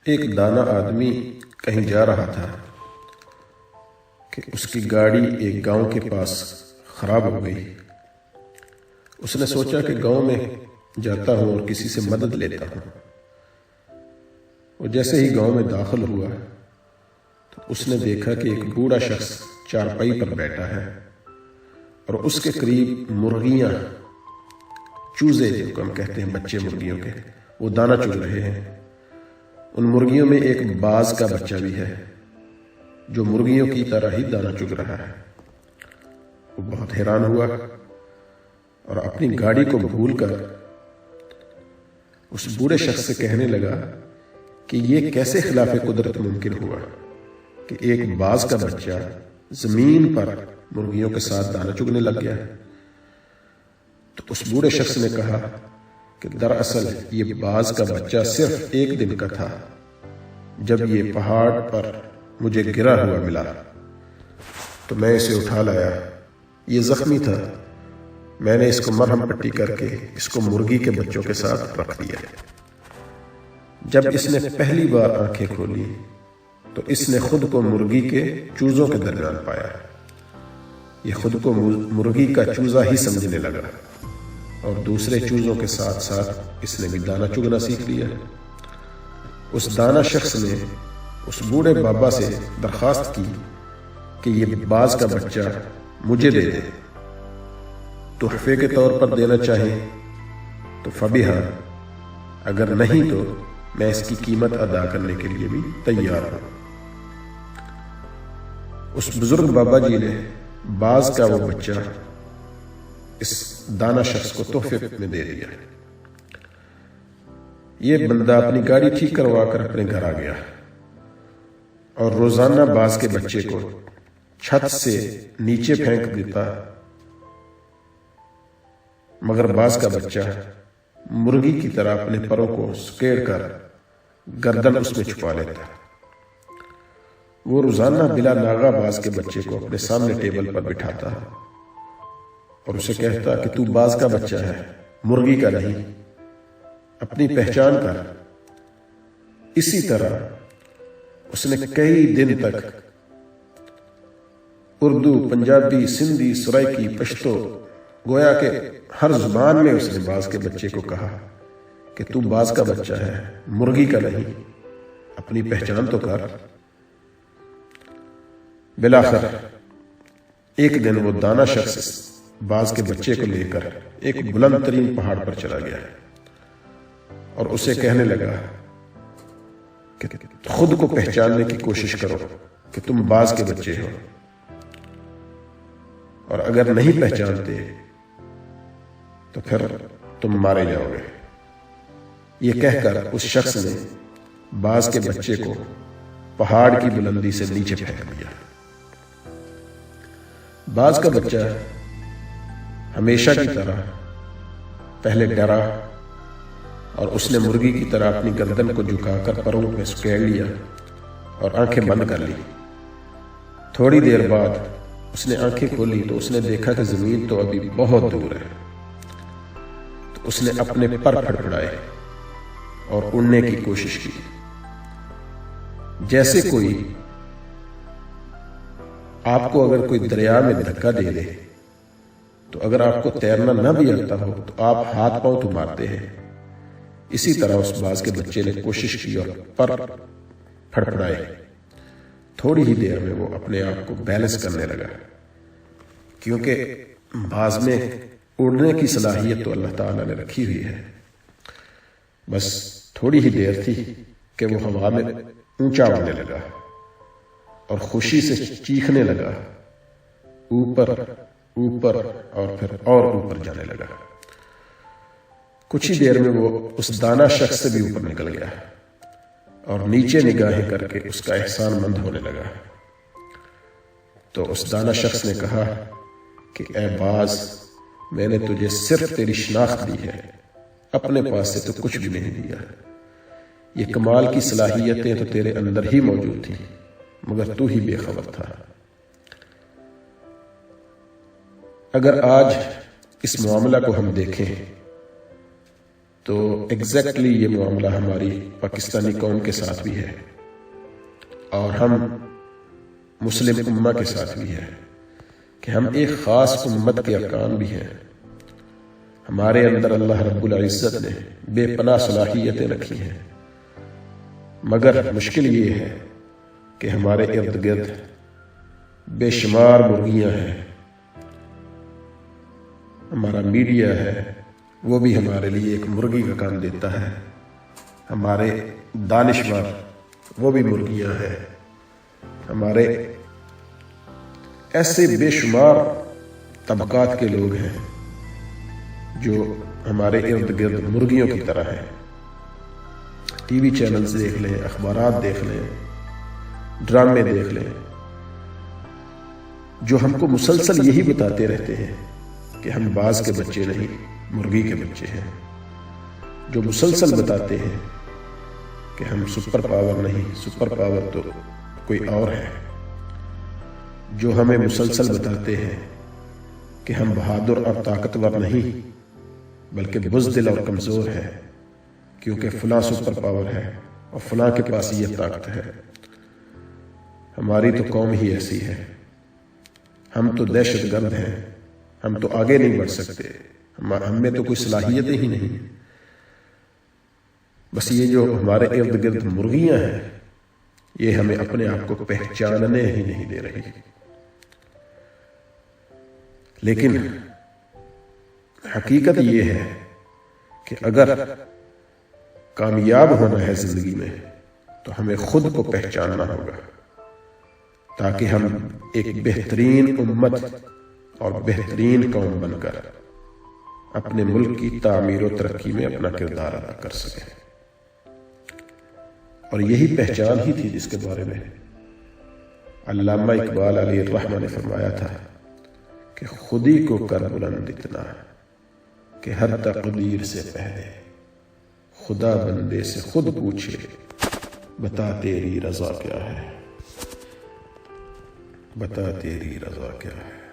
ایک دانا آدمی کہیں جا رہا تھا کہ اس کی گاڑی ایک گاؤں کے پاس خراب ہو گئی۔ اس نے سوچا کہ گاؤں میں جاتا ہوں اور کسی سے مدد لیتا ہوں۔ وہ جیسے ہی گاؤں میں داخل ہوا تو اس نے دیکھا کہ ایک بوڑھا شخص چارپائی پر بیٹھا ہے اور اس کے قریب مرغیاں، چوزے جن کو ہم کہتے ہیں بچے مرغیوں کے، وہ دانہ چگ رہے ہیں۔ ان مرغیوں میں ایک باز کا بچہ بھی ہے جو مرغیوں کی طرح ہی دانہ چگ رہا ہے۔ وہ بہت حیران ہوا اور اپنی گاڑی کو بھول کر اس بوڑھے شخص سے کہنے لگا کہ یہ کیسے خلاف قدرت ممکن ہوا کہ ایک باز کا بچہ زمین پر مرغیوں کے ساتھ دانہ چگنے لگ گیا۔ تو اس بوڑھے شخص نے کہا کہ دراصل یہ باز کا بچہ صرف ایک دن کا تھا جب یہ پہاڑ پر مجھے گرا ہوا ملا تو میں اسے اٹھا لایا۔ یہ زخمی تھا، میں نے اس کو مرہم پٹی کر کے اس کو مرغی کے بچوں کے ساتھ رکھ دیا۔ جب اس نے پہلی بار آنکھیں کھولی تو اس نے خود کو مرغی کے چوزوں کے درمیان پایا۔ یہ خود کو مرغی کا چوزا ہی سمجھنے لگا اور دوسرے چوزوں کے ساتھ ساتھ اس نے بھی دانہ چگنا سیکھ لیا۔ اس دانا شخص نے اس بوڑھے بابا سے درخواست کی کہ یہ باز کا بچہ مجھے دے دے، تحفے کے طور پر دینا چاہے تو فبیہا، اگر نہیں تو میں اس کی قیمت ادا کرنے کے لیے بھی تیار ہوں۔ اس بزرگ بابا جی نے باز کا وہ بچہ اس دانا شخص کو تحفے میں دے دیا۔ یہ بندہ اپنی گاڑی ٹھیک کروا کر اپنے گھر آ گیا اور روزانہ باز کے بچے کو چھت سے نیچے پھینک دیتا، مگر باز کا بچہ مرغی کی طرح اپنے پروں کو سکیڑ کر گردن اس میں چھپا لیتا۔ وہ روزانہ بلا ناغہ باز کے بچے کو اپنے سامنے ٹیبل پر بٹھاتا اور اسے کہتا کہ تو باز کا بچہ ہے، مرغی کا نہیں، اپنی پہچان کر۔ اسی طرح اس نے کئی دن تک اردو، پنجابی، سندھی، سرائکی، پشتو، گویا کہ ہر زبان میں اس نے باز کے بچے کو کہا کہ تو باز کا بچہ ہے، مرغی کا نہیں، اپنی پہچان تو کر۔ بالآخر ایک دن وہ دانا شخص باز کے بچے کو لے کر ایک بلند ترین پہاڑ پر چلا گیا اور اسے کہنے لگا کہ خود کو پہچاننے کی کوشش کرو کہ تم باز کے بچے ہو، اور اگر نہیں پہچانتے تو پھر تم مارے جاؤ گے۔ یہ کہہ کر اس شخص نے باز کے بچے کو پہاڑ کی بلندی سے نیچے پھینک دیا۔ باز کا بچہ ہمیشہ کی طرح پہلے ڈرا اور اس نے مرغی کی طرح اپنی گردن کو جھکا کر پروں میں سکیڑ لیا اور آنکھیں بند کر لی۔ تھوڑی دیر بعد اس نے آنکھیں کھولی تو اس نے دیکھا کہ زمین تو ابھی بہت دور ہے۔ تو اس نے اپنے پر پھڑپھڑائے اور اڑنے کی کوشش کی، جیسے کوئی آپ کو اگر کوئی دریا میں دھکا دے دے تو اگر آپ کو تیرنا نہ بھی آتا ہو تو آپ ہاتھ پاؤں تو مارتے ہیں۔ اسی طرح اس باز کے بچے نے کوشش کی اور پر پھڑپھڑائے۔ تھوڑی ہی دیر میں وہ اپنے آپ کو بیلنس کرنے لگا، کیونکہ باز میں اڑنے کی صلاحیت تو اللہ تعالیٰ نے رکھی ہوئی ہے۔ بس تھوڑی ہی دیر تھی کہ وہ ہوا میں اونچا اڑنے لگا اور خوشی سے چیخنے لگا، اوپر اوپر، اور پھر اور اوپر جانے لگا۔ کچھ ہی دیر میں وہ اس دانا شخص سے بھی اوپر نکل گیا اور نیچے نگاہیں کر کے اس کا احسان مند ہونے لگا۔ تو اس دانا شخص نے کہا کہ اے باز، میں نے تجھے صرف تیری شناخت دی ہے، اپنے پاس سے تو کچھ بھی نہیں دیا۔ یہ کمال کی صلاحیتیں تو تیرے اندر ہی موجود تھیں، مگر تو ہی بے خبر تھا۔ اگر آج اس معاملہ کو ہم دیکھیں تو ایگزیکٹلی یہ معاملہ ہماری پاکستانی قوم کے ساتھ بھی ہے، اور ہم مسلم امہ کے ساتھ بھی ہے کہ ہم ایک خاص امت کے ارکان بھی ہیں۔ ہمارے اندر اللہ رب العزت نے بے پناہ صلاحیتیں رکھی ہیں، مگر مشکل یہ ہے کہ ہمارے ارد گرد بے شمار مرغیاں ہیں۔ ہمارا میڈیا ہے وہ بھی ہمارے لیے ایک مرغی کا کام دیتا ہے، ہمارے دانشور وہ بھی مرغیاں ہیں، ہمارے ایسے بے شمار طبقات کے لوگ ہیں جو ہمارے ارد گرد مرغیوں کی طرح ہیں۔ ٹی وی چینلز دیکھ لیں، اخبارات دیکھ لیں، ڈرامے دیکھ لیں، جو ہم کو مسلسل یہی بتاتے رہتے ہیں کہ ہم باز کے بچے نہیں، مرغی کے بچے ہیں، جو مسلسل بتاتے ہیں کہ ہم سپر پاور نہیں، سپر پاور تو کوئی اور ہے، جو ہمیں مسلسل بتاتے ہیں کہ ہم بہادر اور طاقتور نہیں بلکہ بزدل اور کمزور ہے، کیونکہ فلاں سپر پاور ہے اور فلاں کے پاس یہ طاقت ہے۔ ہماری تو قوم ہی ایسی ہے، ہم تو دہشت گرد ہیں، ہم تو آگے نہیں بڑھ سکتے، ہم میں تو کوئی صلاحیتیں ہی نہیں۔ بس یہ جو ہمارے ارد گرد مرغیاں ہیں یہ ہمیں اپنے آپ کو پہچاننے ہی نہیں دے رہی۔ لیکن حقیقت یہ ہے کہ اگر کامیاب ہونا ہے زندگی میں تو ہمیں خود کو پہچاننا ہوگا، تاکہ ہم ایک بہترین امت اور بہترین قوم بن کر اپنے ملک کی تعمیر و ترقی میں اپنا کردار ادا کر سکیں۔ اور یہی پہچان ہی تھی جس کے بارے میں علامہ اقبال علیہ الرحمہ نے فرمایا تھا کہ خودی کو کر بلند اتنا کہ ہر تقدیر سے پہلے خدا بندے سے خود پوچھے بتا تیری رضا کیا ہے، بتا تیری رضا کیا ہے۔